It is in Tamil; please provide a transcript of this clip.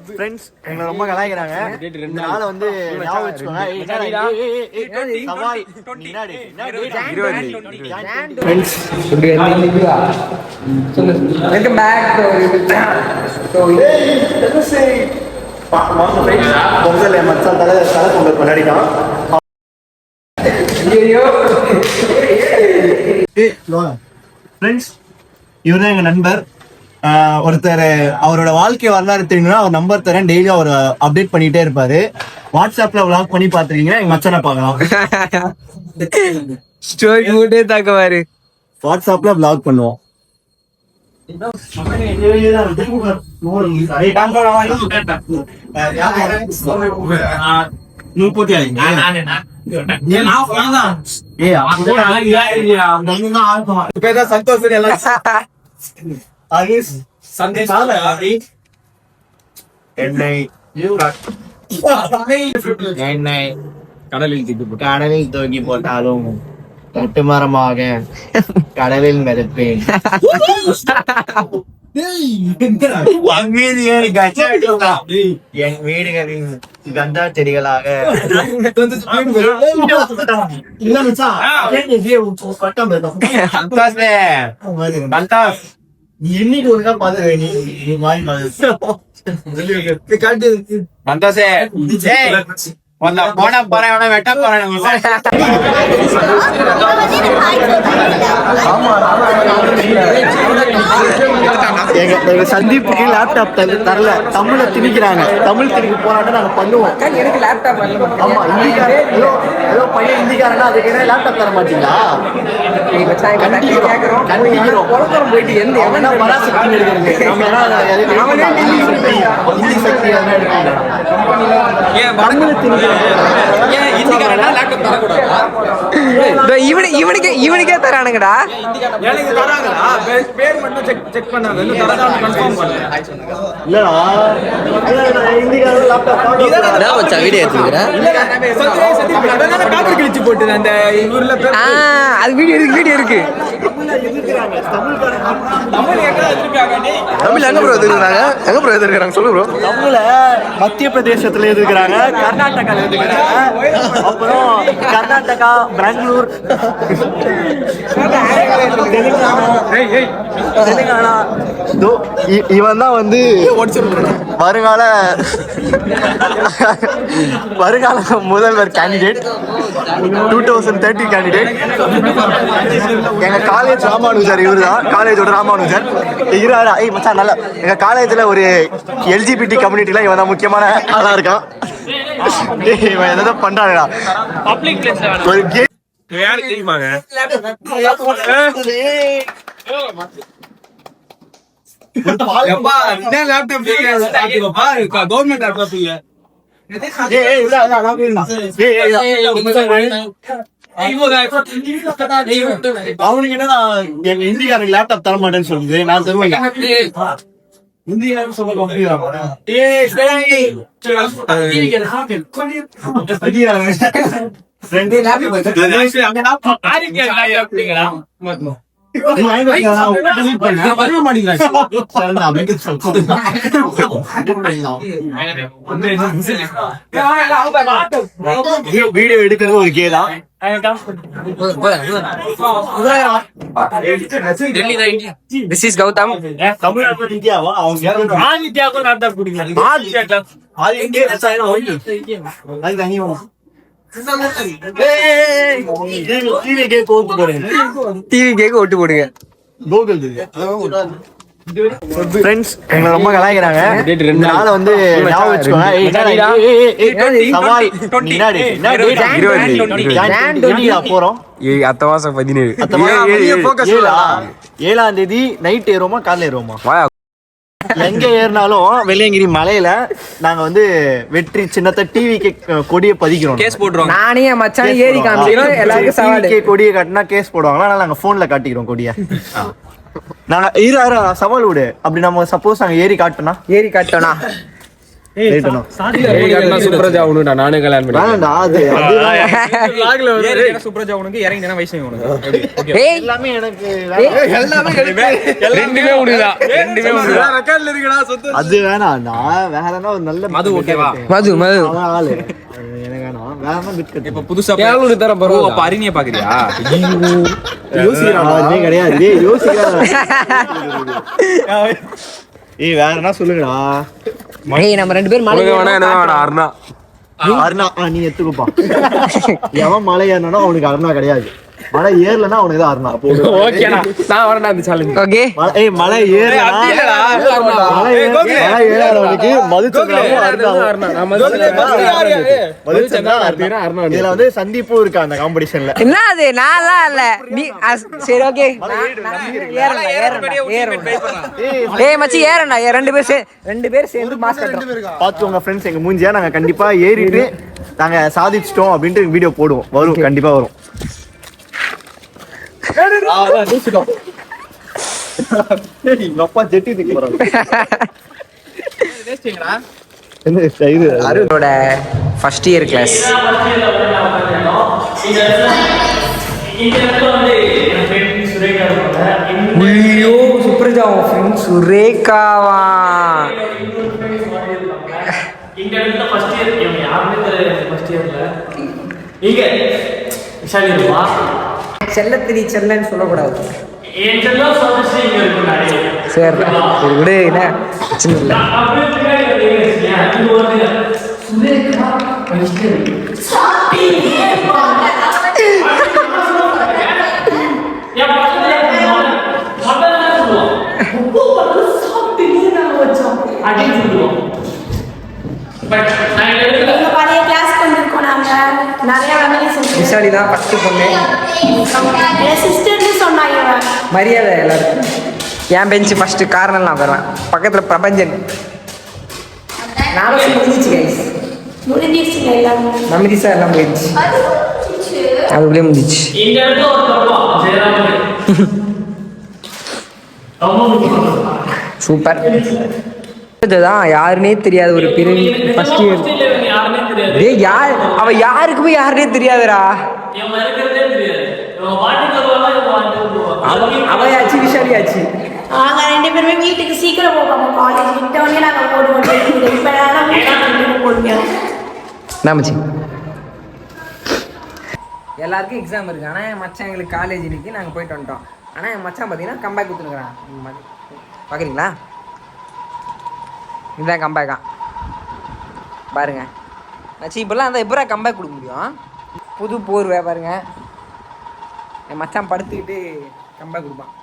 ஃப்ரெண்ட்ஸ் எங்களை ரொம்ப கலாய்க்கிறாங்க. இந்த நாளை வந்து ஞாபகம் வச்சுக்கோங்க. பொங்கல் மச்சான் தலை பொங்கல் கொண்டாடிட்டான். இவர் தான் எங்க நண்பர். ஒருத்தர் அவரோட வாழ்க்கை வரலாறு தெரியும்னா அவர் நம்பர் தரேன். டெய்லி அவர் அப்டேட் பண்ணிட்டே இருப்பாரு. வாட்ஸ்அப்ல விளாக் பண்ணி பாத்துருக்கீங்கன்னா எங்க மச்சானை பார்க்கலாம். ஸ்டோரி மூட்டே தாக்குவாரு. வாட்ஸ்அப்ல விளாக் பண்ணுவோம். கடலில் தூக்கி போட்டாலும் கட்டுமரமாக கடலில் மிதப்பேன். என் வீடுகளின் கந்தா செடிகளாக இன்னைக்கு ஒருக்கா பாத்து போன போறேன் வெட்ட போறேன். எங்க சந்தீப்புக்கு லேப்டாப் தரல. தமிழ திணிக்கிறாங்க. தமிழ் திணிக்க போராட்டம் நாங்க பண்ணுவோம். எனக்கு லேப்டாப் ஆமா இந்திக்காரன் ஏதோ பையன் இந்திக்காரனா அதுக்கு என்ன லேப்டாப் தர மாட்டீங்களா? போயிட்டு எந்த எவனா பராசக்தி எடுக்கிறது இந்தி சக்தி அதெல்லாம் எடுப்பாங்க. இவனுக்கே தரானுங்கடா. வீடியோ இருக்கு. மத்திய பிரதேசத்துல இருக்கிறாங்க, கர்நாடகால இருக்கிறாங்க, அப்புறம் கர்நாடகா, பெங்களூர், தெலுங்கானா. இவன் தான் வந்து வருங்கால முதல்வர் கேண்டிடேட், 2030 கேண்டிடேட். எங்க காலேஜ் ராமானுஜர் இவரு தான். காலேஜோட ராமானுஜர் இருவாரா. மச்சான் நல்லா எங்க காலேஜ்ல ஒரு LGBT கம்யூனிட்டில இவன் தான் முக்கியமான ஆளா இருக்கான். இவன் எதோ பண்றானுடா ஒரு தெரியுமாங்க. அவனுக்கு என்ன எங்க இந்திக்காரங்க லேப்டாப் தர மாட்டேன்னு சொல்லுது. நான் தருவேன். இந்தியாவுக்கு சொல்ல வீடியோ எடுக்கிறது ஒரு Khaitan. This is Gautam. Tamil Nadu இந்தியாவா? அவங்க ஆதித்யாவுக்கும் லேப்டாப் குடிக்கிறாங்க. டிவி ஓட்டு போடுங்க. ஃப்ரெண்ட்ஸ் எங்களை ரொம்ப கலாய்க்கிறாங்க. இந்த நாளை வந்து ஞாபகம் வச்சுக்கோங்க. போறோம் அடுத்த மாசம் 17 7ஆம் தேதி நைட் ஏறுவோமா காலைல ஏறுவோமா? எங்க ஏறினாலும் வெள்ளையங்கிரி மலையில நாங்க வந்து வெற்றி சின்னத்தை டிவிக்கு கொடியை பதிக்கிறோம். கேஸ் போடுறோம். நானே மச்சான் ஏறி காமிக்கிறோம். எல்லாருக்கும் சவால். கொடியை காட்டினா கேஸ் போடுவாங்க. அதனால நாங்க போன்ல காட்டிக்கிறோம் கொடியை. நாங்க சவால் விடு. அப்படி நம்ம சப்போஸ் நாங்க ஏறி காட்டோம்னா Right அண்ணா. சுப்ரஜா உனடா நானே கல்யாணம் பண்ணி வேணாம்டா, சுப்ரஜா உனக்கு இறங்கினா வைஷ்ணவி உனக்கு ஏய் எல்லாமே எனக்கு எல்லாமே ரெண்டுமே உனதா ரெண்டுமே உனதா அது வேணாம்டா. வேற என்ன ஒரு நல்ல மது ஓகேவா? மது அவன் ஆளு. எனக்கு வேணாம். வேற என்ன பிட் கட்டு. இப்ப புதுசா கேளு தர ஓ, அப்ப அரிணிய பாக்குறியா? யோசிக்கிறான் அதே கிடையாது. டேய் யோசிக்கிறான். ஏய் வேற என்ன சொல்லுங்கடா. ஏய் நம்ம ரெண்டு பேரும் மலை உனக்கு வேணா என்ன வேணா அருணா அருணா நீ எடுத்துக்கோப்பா. எவன் மலை ஏறினா அவனுக்கு அருணா கிடையாது. மலை ஏறலன்னா அவனுக்கு தான் அருணா. ஓகேடா நான் வரேன்டா அந்த சேலஞ்ச் ஓகே மலை ஏறாதவனுக்கு மதுச்சந்திராவும் அருணாவும். இதுல வந்து சந்தீப்பும் இருக்கா அந்த காம்படிஷன்ல. என்ன அது நான்லாம் இல்ல நீ சரி ஓகே ஏய் மச்சி ஏறண்டா ரெண்டு பேர் சேர்ந்து மாஸ் கட்டுறோம் பாத்துக்கோங்க ஃப்ரெண்ட்ஸ், எங்க மூஞ்சியா நாங்க கண்டிப்பா ஏறிட்டு நாங்க சாதிச்சிட்டோம் அப்படின்ட்டு வீடியோ போடுவோம். வரும் கண்டிப்பா வரும். எங்க அப்பா ஜெட்டி தூக்கி போறாங்க. என்ன இது அருணோட ஃபர்ஸ்ட் இயர் கிளாஸ் ஐயோ சுப்ரஜா உன் ஃப்ரெண்ட் சுரேகாவா இந்த இடத்துல ஃபர்ஸ்ட் இயர் இவங்க யாருமே தெரியல ஃபர்ஸ்ட் இயர்ல இங்க விஷாலி இருப்பா செல்லத்திரி செல்லன்னு சொல்லக்கூடாது என் செல்லம் சொல்லிச்சு இங்க இருக்கு நிறைய சரி ஒரு விடு என்ன பிரச்சனை இல்லை அப்படியே பின்னாடி வரீங்க இது வந்து சுரேகா ஃபர்ஸ்ட் இயர் சாப்பி என் பக்கத்துல மதன் சொல்லுவோம் உப்பு பத்து சாப்பிட்டு நான் வச்சோம் அப்படின்னு சொல்லுவோம். பட் நான் எங்க பழைய கிளாஸ்க்கு வந்திருக்கோம் நாங்க. நிறைய மெமரிஸ் இருக்கு. விஷாலி தான் ஃபர்ஸ்ட் பொண்ணு என் சிஸ்டர்னு சொன்னாங்க இவன். மரியாதை எல்லாருக்கும் என் பெஞ்சு ஃபர்ஸ்ட் காரணம் நான் வருவேன் பக்கத்துல பிரபஞ்சன் நானும் முடிஞ்சிச்சு கைஸ் முடிஞ்சிருச்சுங்க எல்லாமே. மெமரிஸா எல்லாம் போயிடுச்சு அதுக்குள்ளே முடிஞ்சிச்சு இந்த இடத்துல ஒரு தருவோம் ஜெயராமன் ரொம்ப முக்கியம். சூப்பர் இதுதான் யாருன்னே தெரியாது ஒரு பிரிவு ஃபர்ஸ்ட் இயர் யாருமே தெரியாது. ஏய் யார் அவ யாருக்குமே யாருன்னே தெரியாதுடா இவன் இருக்கிறதே தெரியாது. இவன் பாட்டுக்கு வருவாங்க, இவன் பாட்டுக்கு போவாங்க. அவையாச்சு விஷாலியாச்சு நாங்க ரெண்டு பேருமே வீட்டுக்கு சீக்கிரம் போவோம். காலேஜ் விட்ட உடனே நாங்க போடுவோம். இப்ப நான் வீட்டுக்கு போடுவோம். நாமச்சி எல்லாருக்கும் எக்ஸாம் இருக்கு ஆனால் என் மச்சான் எங்களுக்கு காலேஜ் இன்னைக்கு நாங்கள் போயிட்டு வந்துட்டோம். ஆனால் என் மச்சான் பார்த்தீங்கன்னா கம்பேக் கொடுத்துருக்குறான் பார்க்குறீங்களா இதுதான் கம்பேக்கா பாருங்க மச்சி இப்போல்லாம் அந்த எப்போ கம்பேக் கொடுக்க முடியும் புது போர்வை பாருங்க என் மச்சான் படுத்துக்கிட்டு கம்பேக் கொடுப்பான்